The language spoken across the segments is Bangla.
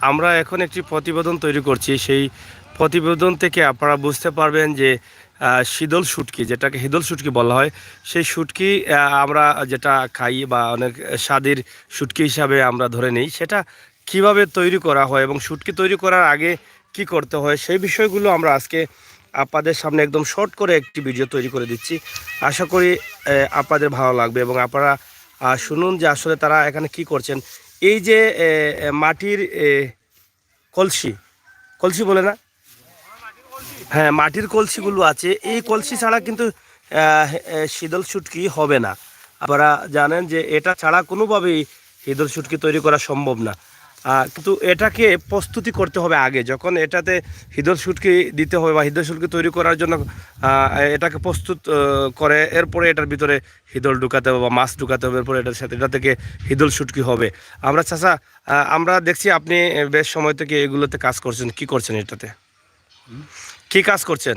আমরা এখন একটি প্রতিবেদন তৈরি করছি। সেই প্রতিবেদন থেকে আপনারা বুঝতে পারবেন যে শীতল শুটকি, যেটাকে হিদল শুটকি বলা হয়, সেই শুটকি আমরা যেটা খাই বা অনেক স্বাদের শুটকি হিসাবে আমরা ধরে নিই, সেটা কিভাবে তৈরি করা হয় এবং শুটকি তৈরি করার আগে কি করতে হয় সেই বিষয়গুলো আমরা আজকে আপনাদের সামনে একদম শর্ট করে একটি ভিডিও তৈরি করে দিচ্ছি। আশা করি আপনাদের ভালো লাগবে এবং আপনারা শুনুন যে আসলে তারা এখানে কি করছেন। এই যে মাটির কলসি, কলসি বলে না, হ্যাঁ, মাটির কলসিগুলো আছে, এই কলসি ছাড়া কিন্তু শীতল শুটকি হবে না। আপনারা জানেন যে এটা ছাড়া কোনোভাবেই শীতল শুটকি তৈরি করা সম্ভব না। কিন্তু এটাকে প্রস্তুতি করতে হবে আগে, যখন এটাতে হিদল শুটকি দিতে হবে বা হিদল শুটকি তৈরি করার জন্য এটাকে প্রস্তুত করে, এরপরে এটার ভিতরে হিদল ঢুকাতে হবে বা মাছ ঢুকাতে হবে, এরপরে এটার সাথে এটা থেকে হিদল শুটকি হবে। আমরা চাচা, আমরা দেখছি আপনি বেশ সময় থেকে এগুলোতে কাজ করছেন, কি করছেন এটাতে, কি কাজ করছেন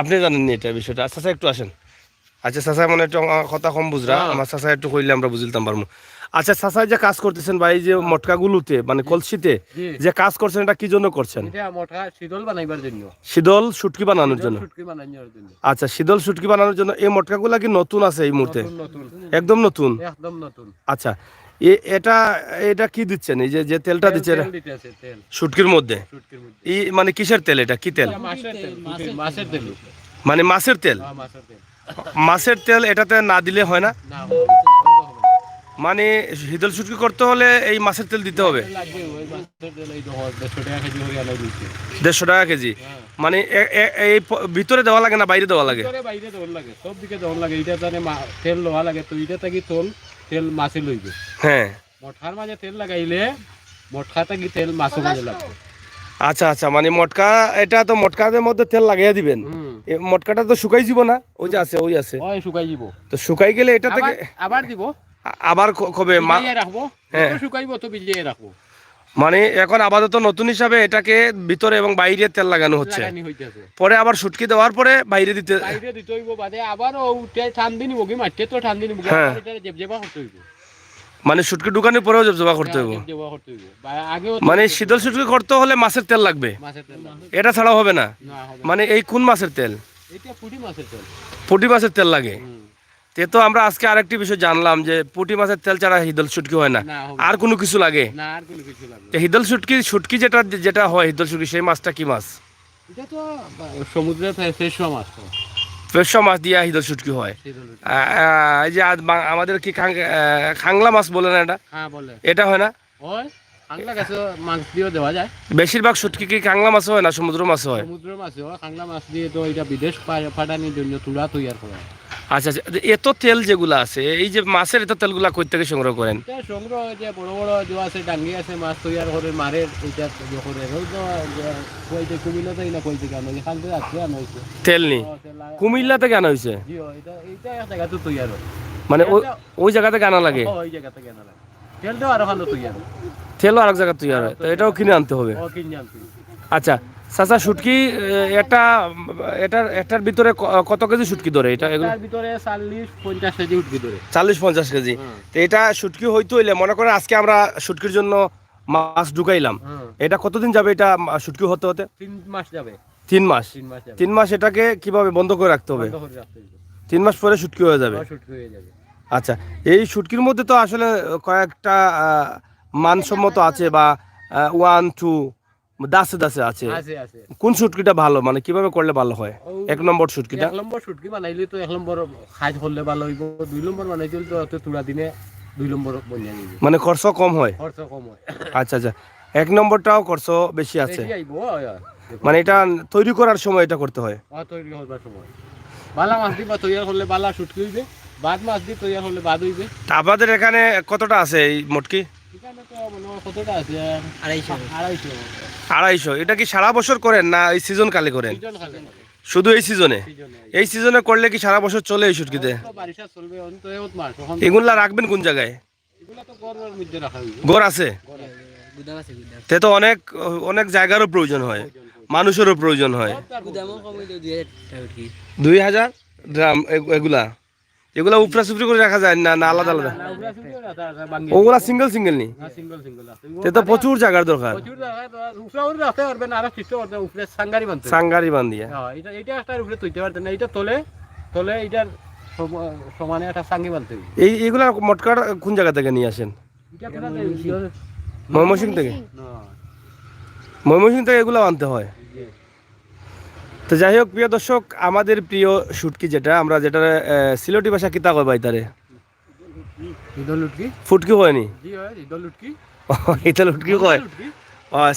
আপনি জানেন এটা বিষয়টা? চাচা একটু আসেন। আচ্ছা চাচা, মানে একটু আমার কথা কম বুঝরা, আমার চাচা একটু কইলে আমরা বুঝতাম পারবো। আচ্ছা চাচা, যে কাজ করতেছেন বা এই যে মটকাগুলোতে মানে কলসিতে যে কাজ করছেন, এটা কি জন্য করছেন? শীতল শুটকি বানানোর জন্য। আচ্ছা, শীতল শুটকি বানানোর জন্য। এই মটকাগুলা কি নতুন আছে এই মুহূর্তে? একদম নতুন। আচ্ছা, এটা এটা কি দিচ্ছেন? এই যে যে তেলটা দিচ্ছেন শুটকির মধ্যে, এই মানে কিসের তেল? এটা কি তেল? মানে মাছের তেল। মাছের তেল এটাতে না দিলে হয় না? মানে শীতল শুটকি করতে হলে এই মাছের তেল দিতে হবে 150 টাকা কেজি। মানে এই ভিতরে দেওয়া লাগে না বাইরে দেওয়া লাগে? সব দিকে দেওয়া লাগে। এটা জানে তেল দেওয়া লাগে, তো এটা থেকে তেল মাছে লইবে। হ্যাঁ, মটকার মাঝে তেল লাগাইলে মটকা থেকে তেল মাছের মাঝে লাগবে। আচ্ছা আচ্ছা, মানে মটকা, এটা তো মটকাদের মধ্যে তেল লাগাইয়া দিবেন। মটকাটা তো শুকাই যাব না? ওই যে আছে, ওই আছে, ওই শুকাই যাব। তো শুকাই গেলে এটা থেকে আবার দিব, আবার কবে রাখবো? হ্যাঁ, শুকাইব তো ভিজিয়ে রাখবো। মানে এখন আপাতত নতুন হিসাবে এটাকে ভিতরে এবং বাইরে তেল লাগানো হচ্ছে, পরে আবার শুটকি দেওয়ার পরে বাইরে দিতে হইব, বাদে আবার ঠান্দি নিব কি মাঠে তো ঠান্দি নিব, জেবা করতে হইব। মানে শুটকি ঢুকানোর পরেও জবজবা করতে হইব। মানে শীতল শুটকি করতে হলে মাছের তেল লাগবে, এটা ছাড়াও হবে না? মানে এই কোন মাছের তেল? পুঁটি মাছের তেল লাগে। তো আমরা আজকে আরেকটি বিষয় জানলাম যে পুঁটি মাছের তেল ছাড়া হিদল শুটকি হয় না, আর কোনো কিছু লাগে? হিদল শুটকি, শুটকি যেটা যেটা হয় হিদল শুটকি, সেই মাছটা কি মাছ? সমুদ্রের মাছ, ফ্রেশ মাছ দিয়া হিদল শুটকি হয়। এই যে আমাদের কি খাংলা মাছ বলে না এটা? এটা হয় না? বেশিরভাগ শুটকি কি কাংলা মাছ হয় না সমুদ্র মাছ হয়? সমুদ্র মাছ হয়, কাংলা মাছ দিয়ে তো এটা বিদেশ পাঠানোর জন্য তুলা তৈরি করা। আচ্ছা আচ্ছা, এত তেল যেগুলো আছে, এই যে মাছের এত তেলগুলা কই থেকে সংগ্রহ করেন? সংগ্রহ যে বড় বড় যে আছে ডাঙ্গি আছে, মাছ তৈরি করে মারের ওইটা করে কই থেকে কুমিল্লা থেকে না কই থেকে আনা, এখান থেকে আসছে আনা হয়েছে তেল নি কুমিল্লা থেকে আনা হয়েছে? এইটা এক জায়গা তো তৈরি, মানে ওই জায়গা থেকে আনা লাগে? ওই জায়গা থেকে আনা লাগে। তেলটাও আরো ভালো তৈরি, তেলও আরেক জায়গা তৈরি হয়, তো এটাও কিনে আনতে হবে? আচ্ছা চাচা, শুটকি একটা একটার ভিতরে কত কেজি শুটকি ধরে এটা? এটার ভিতরে 40-50 কেজি শুটকি ধরে। 40-50 কেজি। তো এটা শুটকি হইতে হইলে মনে করেন আজকে আমরা শুটকির জন্য মাছ ঢুকাইলাম, এটা কতদিন যাবে এটা শুটকি হতে হতে? 3 মাস যাবে। 3 মাস? 3 মাস এটাকে কিভাবে বন্ধ করে রাখতে হবে? 3 মাস পরে শুটকি হয়ে যাবে? আচ্ছা, এই শুটকির মধ্যে তো আসলে কয়েকটা মানসম্মত আছে বা 1 2 দাসে দাসে আছে। কোন শুটকিটা ভালো, মানে কিভাবে করলে ভালো হয়? 1 নম্বর শুটকিটা, 1 নম্বর শুটকি বানাইলে তো 1 নম্বর খাই করলে ভালো হইব। 2 নম্বর বানাইলে তো তুলা দিনে 2 নম্বর বনিয়া নিবে, মানে খরচ কম হয়। আচ্ছা আচ্ছা, 1 নম্বরটাও খরচ বেশি আছে, মানে এটা তৈরি করার সময় এটা করতে হয়। তৈরি করার সময় বালা মাছ দিবা তৈরি করলে বালা শুটকি হইবে, বাদ মাছ দি তৈরি করলে বাদ হইবে। আপনাদের এখানে কতটা আছে এই মটকি? এখানে তো কতটা আছে? 250। এটা কি সারা বছর করেন না এই সিজন কালে করেন? শুধু এই সিজনে? এই সিজনে করলে কি সারা বছর চলে এই শুটকিতে? এগুলা রাখবেন কোন জায়গায়? ঘর আছে? তে তো অনেক অনেক জায়গারও প্রয়োজন হয়, মানুষেরও প্রয়োজন হয়। 2000 ড্রাম এগুলা এগুলা উপরা সুপরি করে রাখা যায় না, না আলাদা আলাদা? না, ওগুলা শুকিয়ে রাখা আছে, ভাঙ্গি। ওগুলা সিঙ্গেল সিঙ্গেল নি? হ্যাঁ, সিঙ্গেল সিঙ্গেল আছে। তে তো প্রচুর জায়গার দরকার। প্রচুর জায়গায় তো উপরে ওরে রাখতে পারবেন, আরো কিছু করতে উপরে সাঙ্গারি বানতে হবে। সাঙ্গারি বান্ধিয়া। হ্যাঁ, এটা একটা উপরে তুলতে পারতেন না, এটা তলে তলে এটার সমানে একটা সাঙ্গি বানতে হবে। এইগুলা মটকার কোন জায়গা থেকে নিয়ে আসেন? এটা কোথা থেকে? ময়মনসিং থেকে? না, ময়মনসিং থেকে এগুলো আনতে হয়। জি। তো যাই হোক প্রিয় দর্শক, আমাদের প্রিয় শুটকি যেটা আমরা যেটা সিলেটি ভাষা কিতা কয় ভাই তারে? ঈদল লুটকি? ফুটকি হয়নি? জি হয়, ঈদল লুটকি। এটা লুটকি কয়? লুটকি?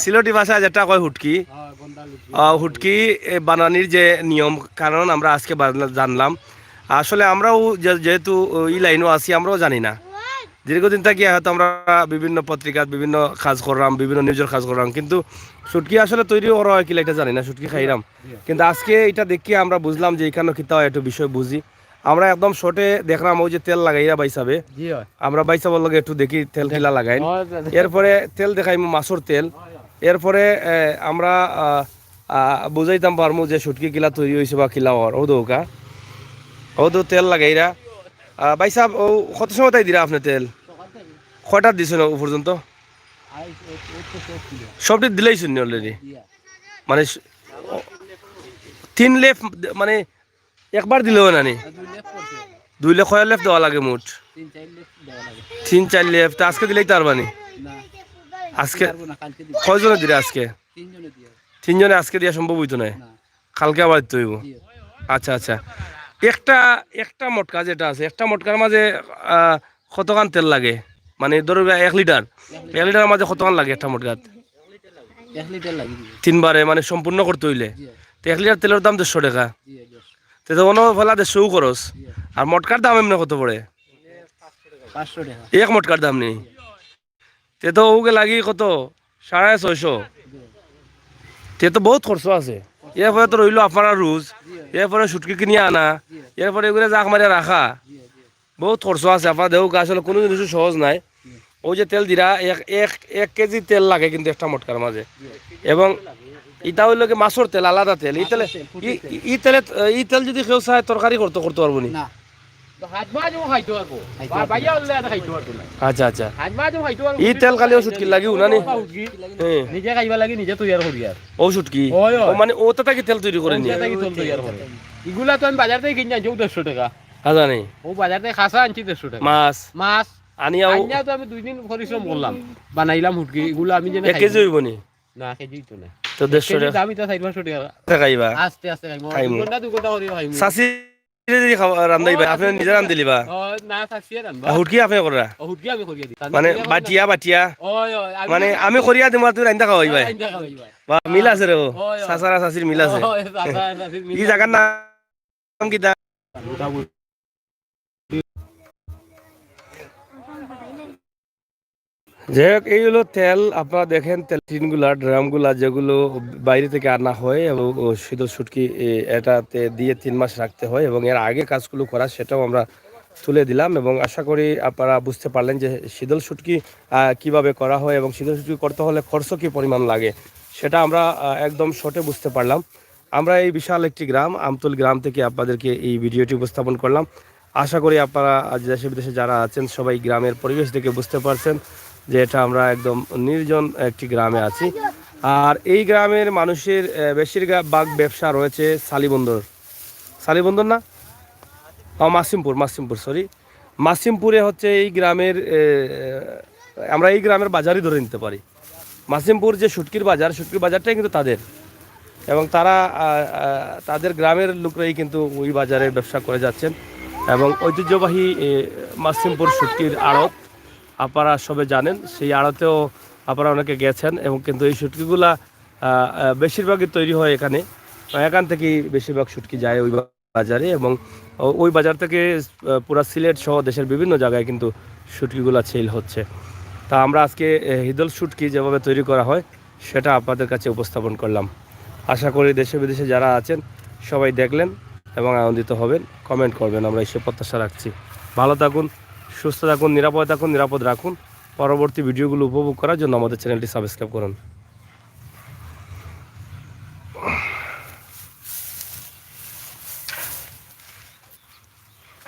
সিলেটি ভাষা যেটা কয় হুটকি। হ্যাঁ, গন্ডা লুটকি। হুটকি বানানির যে নিয়ম কারণ আমরা আজকে জানলাম। আসলে আমরাও যেহেতু এই লাইনও আছি, আমরাও জানি না। দীর্ঘদিন থাকি হয়তো আমরা বিভিন্ন পত্রিকার বিভিন্ন কাজ করলাম, বিভিন্ন নিউজের কাজ করলাম, কিন্তু শুটকি আসলে তৈরি করা হয় কিলা এটা জানি না, শুটকি খাইলাম। কিন্তু আজকে এটা দেখি আমরা বুঝলাম যে এখানে কিতা হয়, একটু বিষয় বুঝি। আমরা একদম শর্টে দেখলাম ওই যে তেল লাগাইয়া বাইসাবে, জি হয়। আমরা বাইসাবার লগে একটু দেখি তেল কিলা লাগাই। এরপরে তেল দেখাইম মাছর তেল। এরপরে আমরা বুঝাইতাম পারমু যে শুটকি কিলা তৈরি হয়েছে বা কিলা হওয়ার ও দৌকা ও তো তেল লাগাইরা। ভাই সাহেব ও কত সময় তাই দিরা আপনি তেল? কয়টা দিছেন ও পর্যন্ত? সবটি দিলেই শুনি অলরেডি, মানে 3 লেফ, মানে একবার দিলেও না নি? 2 লেফ কয় লেফ দেওয়া লাগে মোট? 3-4 লেফ। তা আজকে দিলেই তার মানে আজকে কয়জনে দিলে? আজকে 3 জনে আজকে দেওয়া সম্ভব হইতো না, কালকে আবার দিতে হইব। আচ্ছা আচ্ছা, একটা মটকা যেটা আছে, একটা মটকার মাঝে কতখান তেল লাগে? মানে ধরো 1 লিটার, 1 লিটারের মাঝে কতখান লাগে একটা মটকাত? 1 লিটার লাগে। 3 বারে মানে সম্পূর্ণ করতে হইলে তো 1 লিটার তেলের দাম 150 টাকা। জি, তো অন্য ফেলা 150 খরচ। আর মটকার দাম এমনি কত পড়ে? 500 টাকা। এক মটকার দাম নেই, তে তো ওকে লাগি কত 650। তে তো বহুত খরচ আছে। এরপরে তো রইলো আপনারা রোজ, এরপরে শুটকি কিনে আনা, এরপরে এগুলো জাক মারিয়া রাখা, বহুত খরচ আছে। আপনার দেহ আসলে কোনো জিনিস সহজ নাই। ওই যে তেল দিরা 1 কেজি তেল লাগে কিন্তু একটা মটকার মাঝে। এবং ইটা হইল কি মাছের তেল, আলাদা তেল। এই তেল যদি কেউ চায় তরকারি করতে পারবো নি? না, তো হাত মাঝে খাইতে পারবো, বাইয়া হলে আর খাইতে পারবো না। আচ্ছা আচ্ছা, হাত মাঝে খাইতে পারবো। এই তেল খালি ওষুধ লাগি উনানি? হ্যাঁ, নিজে খাইবা লাগে, নিজে তৈয়ার করি আর। ওষুধ কি ওই, ওই। ও মানে ও তাকে তেল তৈরি করে নি? ওটা কি তোল তৈয়ার করে? এগুলা তো আমি বাজার থেকে কিনে আনছি 150 টাকা। হাজা নেই ও বাজার থেকে খাসা আনছি 150 টাকা। মাছ মাছ আনিয়াও আনিয়া তো আমি 2 দিন পরিশ্রম করলাম, বানাইলাম হুটকি। এগুলো আমি যেন 1 কেজি হইব নি? না, কেজি তো না, তো 150 কেজি টাকা দাম এটা 400 টাকা। খাইবা? আস্তে আস্তে খাইমু, খাইমু। 2 ঘন্টা করে খাইমু। সাসি যদি রান্ধাই ভাই আপনি নিজে রান্ধ দিলিবা? ও না, সাসিয়ে রান্না। হুটকি আপনি করা হুটকি আমি করিয়া দিই। মানে বাটিয়া বাটিয়া ওই ওই মানে আমি করিয়া দিম আর তুই রান্ধা খাওয়াই ভাই? আইন্দা খাইবা। বা মিল আছে রে, ওই, ওই। সাসারা সাসির মিল আছে। ওই সাসা সাসির মিল। এই জায়গার নাম কি? যাই হোক, এই হলো তেল। আপনারা দেখেন তেল টিনগুলা, ড্রামগুলা যেগুলো বাইরে থেকে আনা হয় এবং শীতল শুটকি এটাতে দিয়ে 3 মাস রাখতে হয় এবং এর আগে কাজগুলো করা সেটাও আমরা তুলে দিলাম। এবং আশা করি আপনারা বুঝতে পারলেন যে শীতল শুটকি কিভাবে করা হয় এবং শীতল শুটকি করতে হলে খরচ কী পরিমাণ লাগে সেটা আমরা একদম শর্টে বুঝতে পারলাম। আমরা এই বিশাল একটি গ্রাম আমতুল গ্রাম থেকে আপনাদেরকে এই ভিডিওটি উপস্থাপন করলাম। আশা করি আপনারা দেশে বিদেশে যারা আছেন সবাই গ্রামের পরিবেশ দেখে বুঝতে পারছেন যে এটা আমরা একদম নির্জন একটি গ্রামে আছি। আর এই গ্রামের মানুষের বেশিরভাগ ব্যবসা রয়েছে সালিবন্দর না, মাসিমপুর সরি, মাসিমপুরে হচ্ছে এই গ্রামের আমরা এই গ্রামের বাজারই ধরে নিতে পারি। মাসিমপুর যে শুটকির বাজারটাই কিন্তু তাদের, এবং তারা তাদের গ্রামের লোকরাই কিন্তু ওই বাজারে ব্যবসা করে যাচ্ছেন। এবং ঐতিহ্যবাহী মাসিমপুর শুটকির আড়ত আপনারা সবে জানেন, সেই আড়তেও আপনারা অনেকে গেছেন এবং কিন্তু এই শুটকিগুলা বেশিরভাগই তৈরি হয় এখান থেকেই বেশিরভাগ শুটকি যায় ওই বাজারে। এবং ওই বাজার থেকে পুরা সিলেট সহ দেশের বিভিন্ন জায়গায় কিন্তু শুটকিগুলা সেল হচ্ছে। তা আমরা আজকে হিদল শুটকি যেভাবে তৈরি করা হয় সেটা আপনাদের কাছে উপস্থাপন করলাম। আশা করি দেশে বিদেশে যারা আছেন সবাই দেখলেন এবং আনন্দিত হবেন, কমেন্ট করবেন, আমরা এসে প্রত্যাশা রাখছি। ভালো থাকুন, সুস্থ থাকুন, নিরাপদ রাখুন। পরবর্তী ভিডিওগুলো উপভোগ করার জন্য আমাদের চ্যানেলটি সাবস্ক্রাইব করুন।